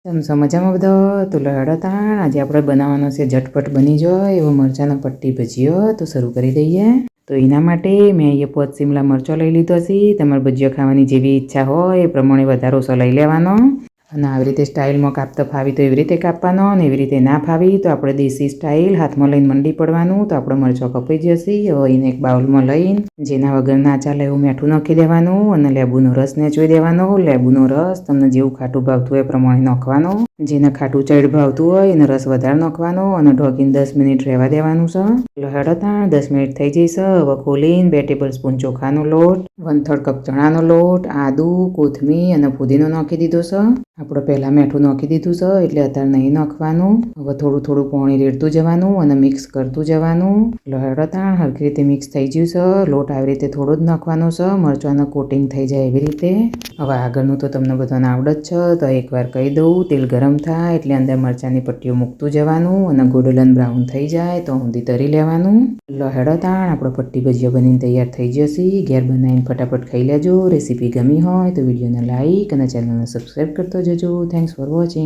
મજામાં બધા તો લહેડો તાણ આજે આપણે બનાવવાનો છે ઝટપટ બની જાય એવો મરચાંનો પટ્ટી ભજીયો તો શરૂ કરી દઈએ. તો એના માટે મેં અહીંયા 5 શિમલા મરચો લઈ લીધો છે. તમારે ભજીયો ખાવાની જેવી ઈચ્છા હોય એ પ્રમાણે વધારો ઓછો લઈ લેવાનો અને આવી રીતે સ્ટાઇલમાં કાપતો ફાવી તો એવી રીતે કાપવાનો અને એવી રીતે ના ફાવી તો આપણે દેશી સ્ટાઇલ હાથમાં લઈને મંડી પડવાનું તો આપણો મરચો કપાઈ જશે. હવે એને એક બાઉલમાં લઈને જેના વગર ના ચાલે એવું મીઠું નાખી દેવાનું અને લેબુનો રસ નેચવી દેવાનો. લેબુનો રસ તમને જેવું ખાટું ભાવતું હોય એ પ્રમાણે નાખવાનો. જેને ખાટું ચડ ભાવતું હોય એને રસ વધારે નાખવાનો અને ઢોકીને 10 મિનિટ રહેવા દેવાનું છે. લહેડો તાણ 10 મિનિટ થઈ જશે. હવે ખોલીને 2 ટેબલ સ્પૂન ચોખાનો લોટ, 1/3 કપ ચણાનો લોટ, આદુ, કોથમીર અને ફુદીનો નાખી દીધો છે. આપણે પહેલાં મીઠું નાખી દીધું છે એટલે અત્યારે નહીં નાખવાનું. હવે થોડું થોડું પાણી રેડતું જવાનું અને મિક્સ કરતું જવાનું. લહેડો તાણ હરખી રીતે મિક્સ થઈ ગયું છે. લોટ આવી રીતે થોડો જ નાખવાનો છે, મરચાંનો કોટિંગ થઈ જાય એવી રીતે. હવે આગળનું તો તમને બધાને આવડે જ છે તો એકવાર કહી દઉં. તેલ ગરમ થાય એટલે અંદર મરચાંની પટ્ટીઓ મૂકતું જવાનું અને ગોલ્ડન બ્રાઉન થઈ જાય તો ઊંધી તરી લેવાનું. લહેડો તાણ આપણો પટ્ટી ભજીયો બનીને તૈયાર થઈ જશે. ઘેર બનાવીને ફટાફટ ખાઈ લેજો. રેસીપી ગમી હોય તો વિડીયોને લાઈક અને ચેનલને સબસ્ક્રાઈબ કરતો જજો. Thanks for watching.